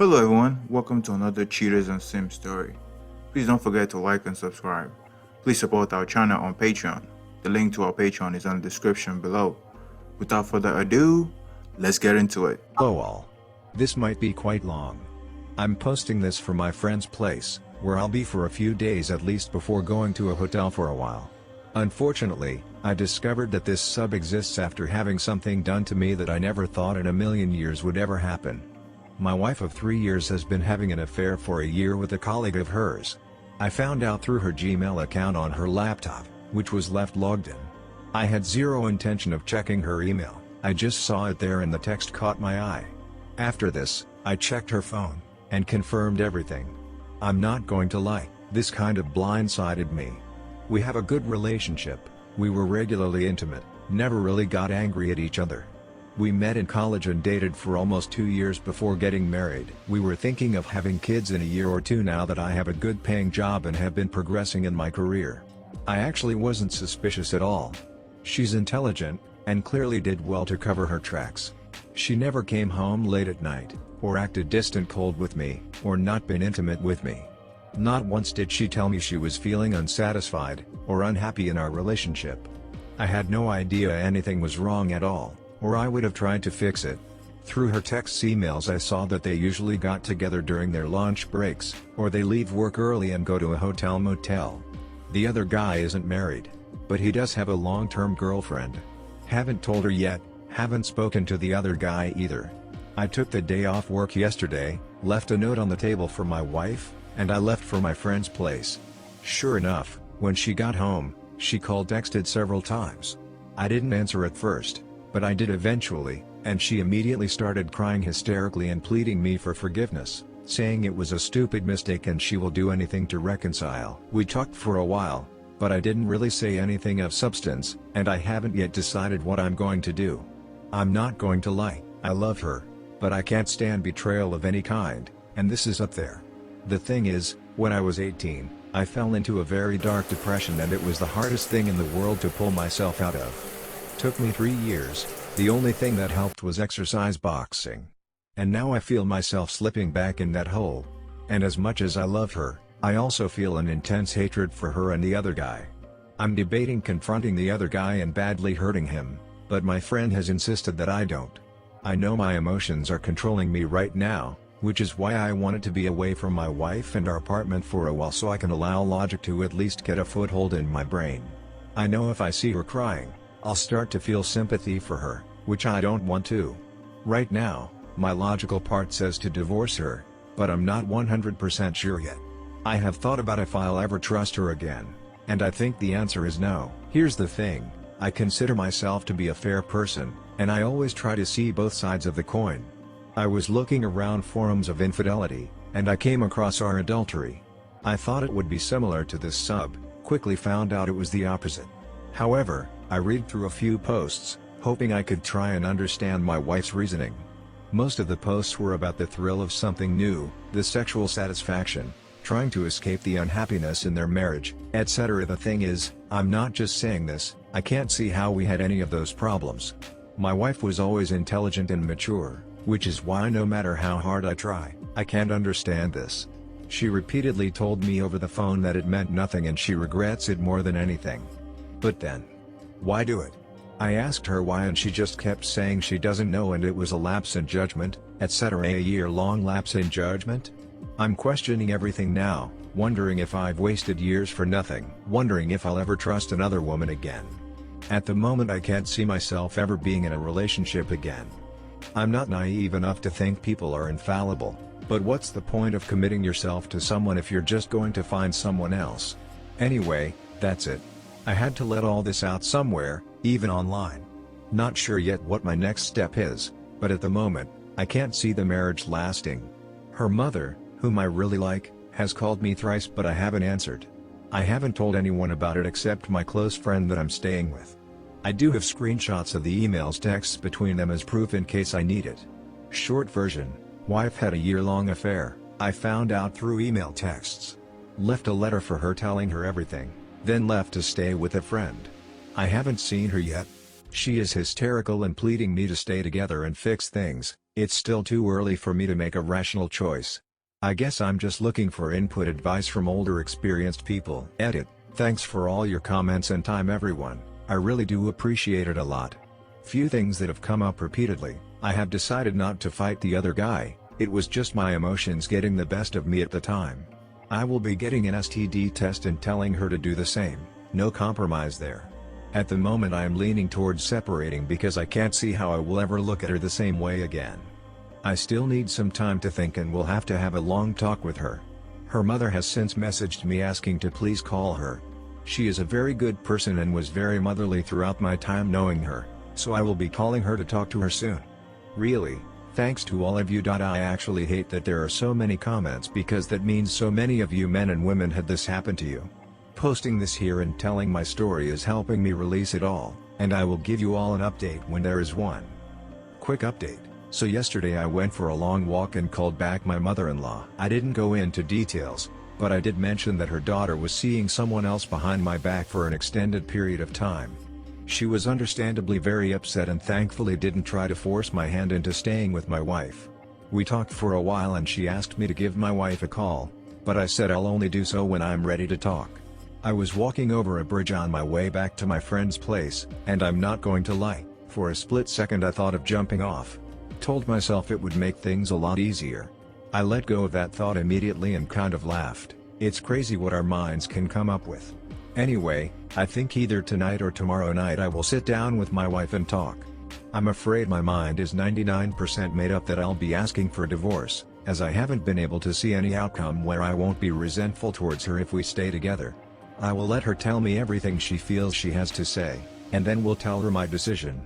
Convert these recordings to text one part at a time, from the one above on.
Hello everyone, welcome to another Cheaters and Simp story. Please don't forget to like and subscribe. Please support our channel on Patreon. The link to our Patreon is in the description below. Without further ado, let's get into it. Hello all. This might be quite long. I'm posting this from my friend's place, where I'll be for a few days at least before going to a hotel for a while. Unfortunately, I discovered that this sub exists after having something done to me that I never thought in a million years would ever happen. My wife of 3 years has been having an affair for a year with a colleague of hers. I found out through her Gmail account on her laptop, which was left logged in. I had zero intention of checking her email, I just saw it there and the text caught my eye. After this, I checked her phone, and confirmed everything. I'm not going to lie, this kind of blindsided me. We have a good relationship, we were regularly intimate, never really got angry at each other. We met in college and dated for almost 2 years before getting married. We were thinking of having kids in a year or two now that I have a good paying job and have been progressing in my career. I actually wasn't suspicious at all. She's intelligent, and clearly did well to cover her tracks. She never came home late at night, or acted distant cold with me, or not been intimate with me. Not once did she tell me she was feeling unsatisfied, or unhappy in our relationship. I had no idea anything was wrong at all, or I would have tried to fix it. Through her texts emails I saw that they usually got together during their lunch breaks, or they leave work early and go to a hotel motel. The other guy isn't married, but he does have a long-term girlfriend. Haven't told her yet, haven't spoken to the other guy either. I took the day off work yesterday, left a note on the table for my wife, and I left for my friend's place. Sure enough, when she got home, she texted several times. I didn't answer at first, but I did eventually, and she immediately started crying hysterically and pleading me for forgiveness, saying it was a stupid mistake and she will do anything to reconcile. We talked for a while, but I didn't really say anything of substance, and I haven't yet decided what I'm going to do. I'm not going to lie, I love her, but I can't stand betrayal of any kind, and this is up there. The thing is, when I was 18, I fell into a very dark depression and it was the hardest thing in the world to pull myself out of. Took me 3 years, the only thing that helped was exercise boxing. And now I feel myself slipping back in that hole. And as much as I love her, I also feel an intense hatred for her and the other guy. I'm debating confronting the other guy and badly hurting him, but my friend has insisted that I don't. I know my emotions are controlling me right now, which is why I wanted to be away from my wife and our apartment for a while so I can allow logic to at least get a foothold in my brain. I know if I see her crying, I'll start to feel sympathy for her, which I don't want to. Right now, my logical part says to divorce her, but I'm not 100% sure yet. I have thought about if I'll ever trust her again, and I think the answer is no. Here's the thing, I consider myself to be a fair person, and I always try to see both sides of the coin. I was looking around forums of infidelity, and I came across our adultery. I thought it would be similar to this sub, quickly found out it was the opposite. However, I read through a few posts, hoping I could try and understand my wife's reasoning. Most of the posts were about the thrill of something new, the sexual satisfaction, trying to escape the unhappiness in their marriage, etc. The thing is, I'm not just saying this, I can't see how we had any of those problems. My wife was always intelligent and mature, which is why no matter how hard I try, I can't understand this. She repeatedly told me over the phone that it meant nothing and she regrets it more than anything. But then, why do it? I asked her why and she just kept saying she doesn't know and it was a lapse in judgment, etc. A year-long lapse in judgment? I'm questioning everything now, wondering if I've wasted years for nothing, wondering if I'll ever trust another woman again. At the moment I can't see myself ever being in a relationship again. I'm not naive enough to think people are infallible, but what's the point of committing yourself to someone if you're just going to find someone else? Anyway, that's it. I had to let all this out somewhere, even online. Not sure yet what my next step is, but at the moment, I can't see the marriage lasting. Her mother, whom I really like, has called me thrice but I haven't answered. I haven't told anyone about it except my close friend that I'm staying with. I do have screenshots of the emails texts between them as proof in case I need it. Short version, wife had a year-long affair, I found out through email texts. Left a letter for her telling her everything, then left to stay with a friend. I haven't seen her yet. She is hysterical and pleading me to stay together and fix things, It's still too early for me to make a rational choice. I guess I'm just looking for input advice from older experienced people. Edit. Thanks for all your comments and time everyone, I really do appreciate it a lot. Few things that have come up repeatedly. I have decided not to fight the other guy, it was just my emotions getting the best of me at the time. I will be getting an STD test and telling her to do the same, no compromise there. At the moment I am leaning towards separating because I can't see how I will ever look at her the same way again. I still need some time to think and will have to have a long talk with her. Her mother has since messaged me asking to please call her. She is a very good person and was very motherly throughout my time knowing her, so I will be calling her to talk to her soon. Really, thanks to all of you. I actually hate that there are so many comments because that means so many of you men and women had this happen to you. Posting this here and telling my story is helping me release it all, and I will give you all an update when there is one. Quick update. So yesterday I went for a long walk and called back my mother-in-law. I didn't go into details, but I did mention that her daughter was seeing someone else behind my back for an extended period of time. She was understandably very upset and thankfully didn't try to force my hand into staying with my wife. We talked for a while and she asked me to give my wife a call, but I said I'll only do so when I'm ready to talk. I was walking over a bridge on my way back to my friend's place, and I'm not going to lie, for a split second I thought of jumping off. Told myself it would make things a lot easier. I let go of that thought immediately and kind of laughed. It's crazy what our minds can come up with. Anyway, I think either tonight or tomorrow night I will sit down with my wife and talk. I'm afraid my mind is 99% made up that I'll be asking for divorce, as I haven't been able to see any outcome where I won't be resentful towards her if we stay together. I will let her tell me everything she feels she has to say, and then we'll tell her my decision.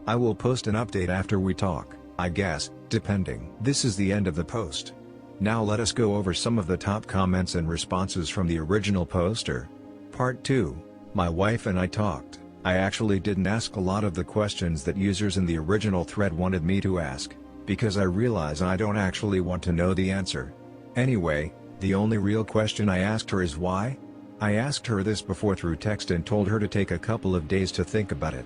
I will post an update after we talk, I guess, depending. This is the end of the post. Now let us go over some of the top comments and responses from the original poster. Part 2. My wife and I talked. I actually didn't ask a lot of the questions that users in the original thread wanted me to ask, because I realize I don't actually want to know the answer. Anyway, the only real question I asked her is why? I asked her this before through text and told her to take a couple of days to think about it.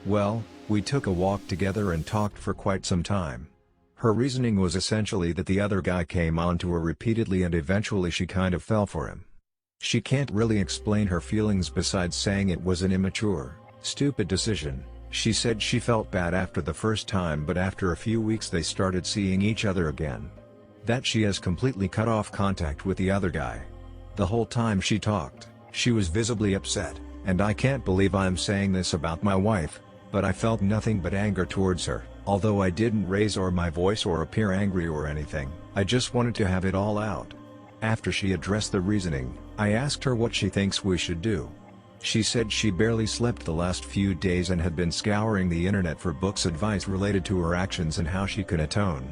Well, we took a walk together and talked for quite some time. Her reasoning was essentially that the other guy came on to her repeatedly and eventually she kind of fell for him. She can't really explain her feelings besides saying it was an immature, stupid decision. She said she felt bad after the first time, but after a few weeks they started seeing each other again. That she has completely cut off contact with the other guy. The whole time she talked, she was visibly upset, and I can't believe I'm saying this about my wife, but I felt nothing but anger towards her. Although I didn't raise my voice or appear angry or anything, I just wanted to have it all out. After she addressed the reasoning, I asked her what she thinks we should do. She said she barely slept the last few days and had been scouring the internet for books advice related to her actions and how she can atone.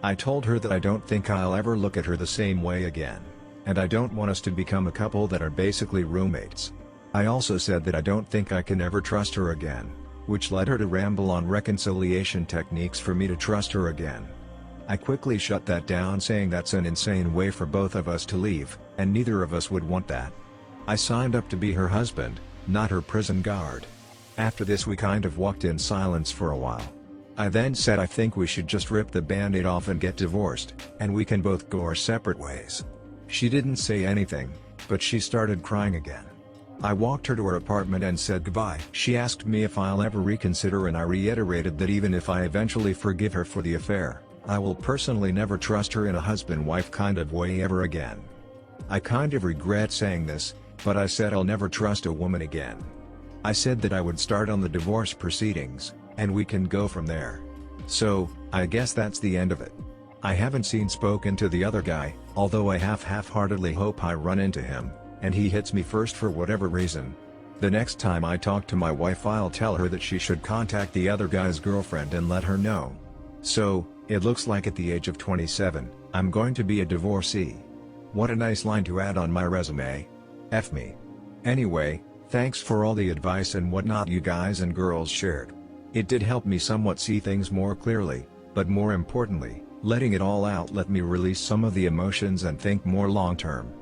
I told her that I don't think I'll ever look at her the same way again, and I don't want us to become a couple that are basically roommates. I also said that I don't think I can ever trust her again, which led her to ramble on reconciliation techniques for me to trust her again. I quickly shut that down, saying that's an insane way for both of us to leave, and neither of us would want that. I signed up to be her husband, not her prison guard. After this we kind of walked in silence for a while. I then said I think we should just rip the band-aid off and get divorced, and we can both go our separate ways. She didn't say anything, but she started crying again. I walked her to her apartment and said goodbye. She asked me if I'll ever reconsider, and I reiterated that even if I eventually forgive her for the affair, I will personally never trust her in a husband-wife kind of way ever again. I kind of regret saying this, but I said I'll never trust a woman again. I said that I would start on the divorce proceedings, and we can go from there. So, I guess that's the end of it. I haven't spoken to the other guy, although I half-heartedly hope I run into him, and he hits me first for whatever reason. The next time I talk to my wife I'll tell her that she should contact the other guy's girlfriend and let her know. So, it looks like at the age of 27, I'm going to be a divorcee. What a nice line to add on my resume. F me. Anyway, thanks for all the advice and whatnot you guys and girls shared. It did help me somewhat see things more clearly, but more importantly, letting it all out let me release some of the emotions and think more long term.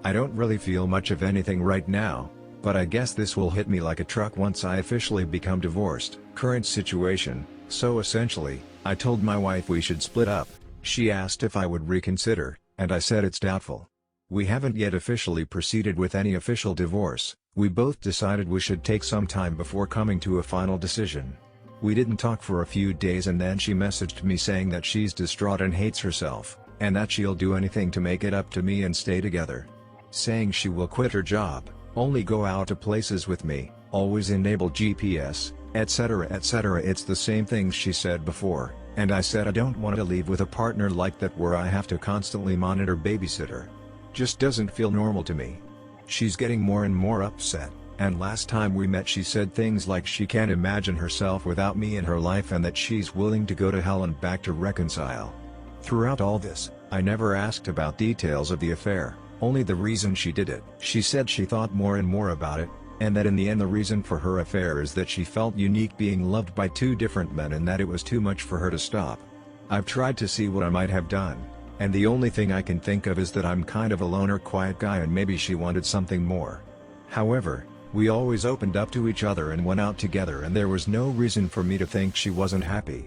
I don't really feel much of anything right now, But I guess this will hit me like a truck once I officially become divorced. Current situation: so essentially, I told my wife we should split up. She asked if I would reconsider, and I said it's doubtful. We haven't yet officially proceeded with any official divorce. We both decided we should take some time before coming to a final decision. We didn't talk for a few days and then she messaged me saying that she's distraught and hates herself, and that she'll do anything to make it up to me and stay together. Saying she will quit her job, only go out to places with me, always enable GPS, etc. etc. It's the same things she said before, and I said I don't want to leave with a partner like that where I have to constantly monitor babysitter. Just doesn't feel normal to me. She's getting more and more upset, and last time we met she said things like she can't imagine herself without me in her life and that she's willing to go to hell and back to reconcile. Throughout all this, I never asked about details of the affair, only the reason she did it. She said she thought more and more about it, and that in the end the reason for her affair is that she felt unique being loved by two different men and that it was too much for her to stop. I've tried to see what I might have done, and the only thing I can think of is that I'm kind of a loner, quiet guy and maybe she wanted something more. However, we always opened up to each other and went out together and there was no reason for me to think she wasn't happy.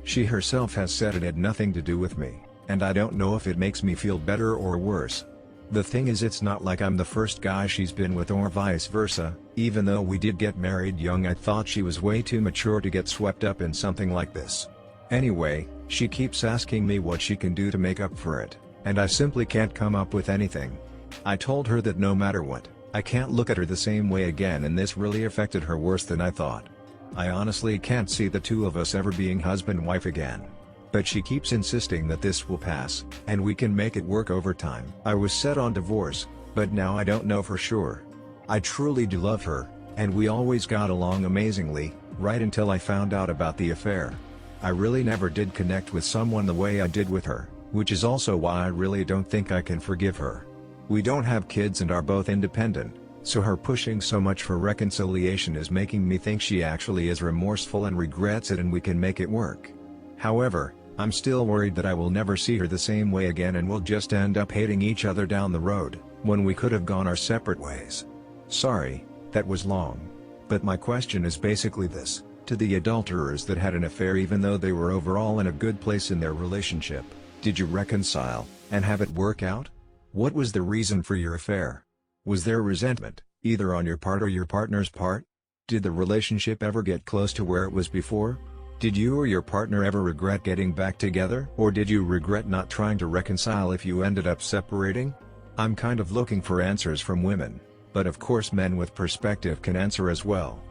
She herself has said it had nothing to do with me, and I don't know if it makes me feel better or worse. The thing is, it's not like I'm the first guy she's been with or vice versa. Even though we did get married young, I thought she was way too mature to get swept up in something like this. Anyway, she keeps asking me what she can do to make up for it, and I simply can't come up with anything. I told her that no matter what, I can't look at her the same way again, and this really affected her worse than I thought. I honestly can't see the two of us ever being husband-wife again. But she keeps insisting that this will pass, and we can make it work over time. I was set on divorce, but now I don't know for sure. I truly do love her, and we always got along amazingly, right until I found out about the affair. I really never did connect with someone the way I did with her, which is also why I really don't think I can forgive her. We don't have kids and are both independent, so her pushing so much for reconciliation is making me think she actually is remorseful and regrets it and we can make it work. However, I'm still worried that I will never see her the same way again and we'll just end up hating each other down the road, when we could have gone our separate ways. Sorry, that was long. But my question is basically this: to the adulterers that had an affair even though they were overall in a good place in their relationship, did you reconcile, and have it work out? What was the reason for your affair? Was there resentment, either on your part or your partner's part? Did the relationship ever get close to where it was before? Did you or your partner ever regret getting back together? Or did you regret not trying to reconcile if you ended up separating? I'm kind of looking for answers from women, but of course men with perspective can answer as well.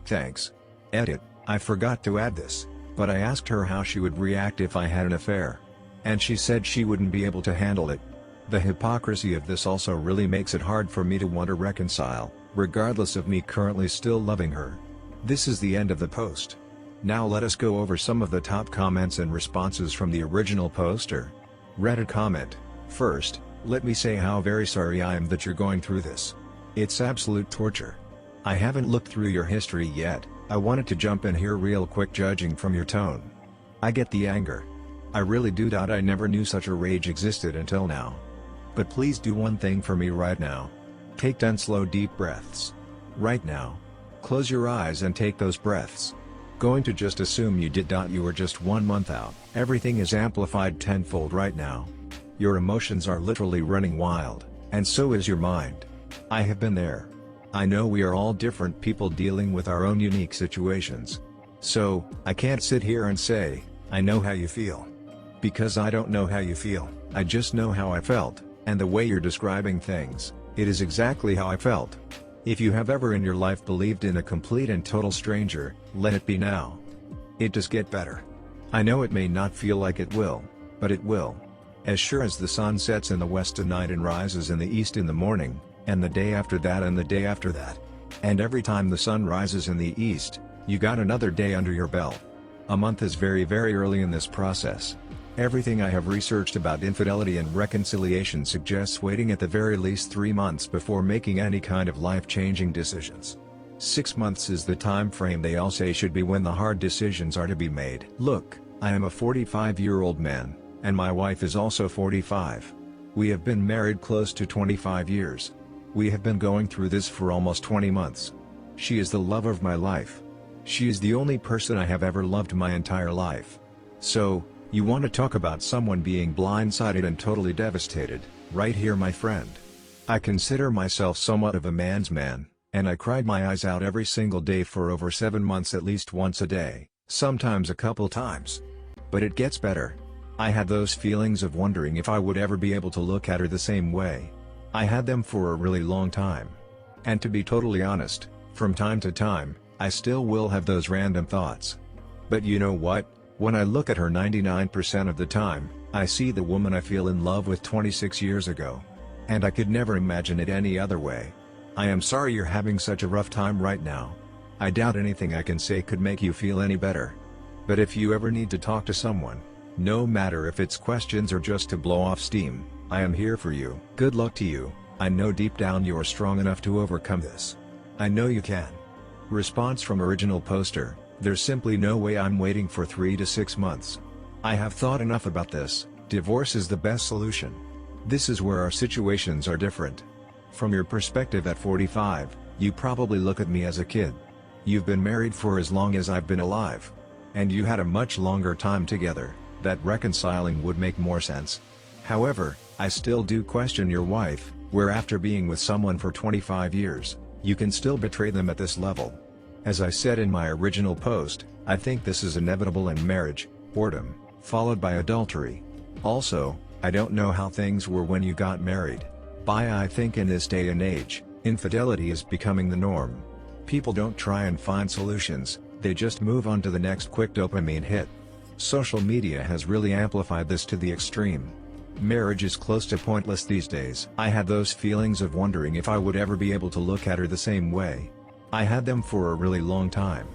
Thanks. Edit: I forgot to add this, but I asked her how she would react if I had an affair. And she said she wouldn't be able to handle it. The hypocrisy of this also really makes it hard for me to want to reconcile, regardless of me currently still loving her. This is the end of the post. Now let us go over some of the top comments and responses from the original poster. Reddit comment: first, let me say how very sorry I am that you're going through this. It's absolute torture. I haven't looked through your history yet. I wanted to jump in here real quick, judging from your tone. I get the anger. I really do. I never knew such a rage existed until now. But please do one thing for me right now. Take 10 slow deep breaths. Right now. Close your eyes and take those breaths. Going to just assume you did. You were just 1 month out. Everything is amplified tenfold right now. Your emotions are literally running wild, and so is your mind. I have been there. I know we are all different people dealing with our own unique situations. So, I can't sit here and say, I know how you feel. Because I don't know how you feel, I just know how I felt, and the way you're describing things, it is exactly how I felt. If you have ever in your life believed in a complete and total stranger, let it be now. It does get better. I know it may not feel like it will, but it will. As sure as the sun sets in the west tonight and rises in the east in the morning, and the day after that and the day after that. And every time the sun rises in the east, you got another day under your belt. A month is very early in this process. Everything I have researched about infidelity and reconciliation suggests waiting at the very least 3 months before making any kind of life-changing decisions. 6 months is the time frame they all say should be when the hard decisions are to be made. Look, I am a 45-year-old man, and my wife is also 45. We have been married close to 25 years. We have been going through this for almost 20 months. She is the love of my life. She is the only person I have ever loved my entire life. So, you want to talk about someone being blindsided and totally devastated, right here my friend. I consider myself somewhat of a man's man, and I cried my eyes out every single day for over 7 months at least once a day, sometimes a couple times. But it gets better. I had those feelings of wondering if I would ever be able to look at her the same way. I had them for a really long time. And to be totally honest, from time to time, I still will have those random thoughts. But you know what? When I look at her 99% of the time, I see the woman I feel in love with 26 years ago. And I could never imagine it any other way. I am sorry you're having such a rough time right now. I doubt anything I can say could make you feel any better. But if you ever need to talk to someone, no matter if it's questions or just to blow off steam, I am here for you. Good luck to you. I know deep down you're strong enough to overcome this. I know you can. Response from original poster: there's simply no way I'm waiting for 3 to 6 months. I have thought enough about this. Divorce is the best solution. This is where our situations are different. From your perspective at 45, you probably look at me as a kid. You've been married for as long as I've been alive. And you had a much longer time together, that reconciling would make more sense. However, I still do question your wife, where after being with someone for 25 years, you can still betray them at this level. As I said in my original post, I think this is inevitable in marriage: boredom, followed by adultery. Also, I don't know how things were when you got married. I think in this day and age, infidelity is becoming the norm. People don't try and find solutions, they just move on to the next quick dopamine hit. Social media has really amplified this to the extreme. Marriage is close to pointless these days. I had those feelings of wondering if I would ever be able to look at her the same way. I had them for a really long time.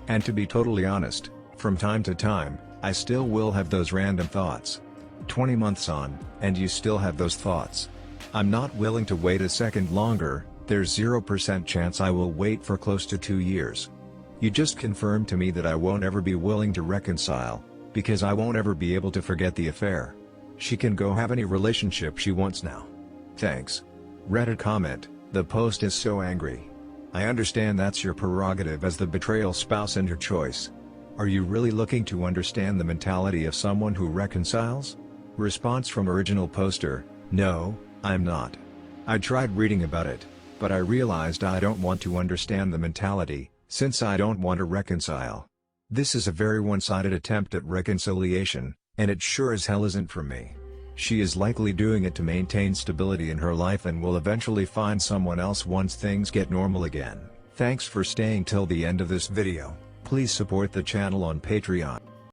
And to be totally honest, from time to time, I still will have those random thoughts. 20 months on, and you still have those thoughts. I'm not willing to wait a second longer. There's 0% chance I will wait for close to 2 years. You just confirmed to me that I won't ever be willing to reconcile, because I won't ever be able to forget the affair. She can go have any relationship she wants now. Thanks. Reddit comment: the post is so angry. I understand that's your prerogative as the betrayal spouse and your choice. Are you really looking to understand the mentality of someone who reconciles? Response from original poster: no, I'm not. I tried reading about it, but I realized I don't want to understand the mentality, since I don't want to reconcile. This is a very one-sided attempt at reconciliation, and it sure as hell isn't for me. She is likely doing it to maintain stability in her life and will eventually find someone else once things get normal again. Thanks for staying till the end of this video. Please support the channel on Patreon.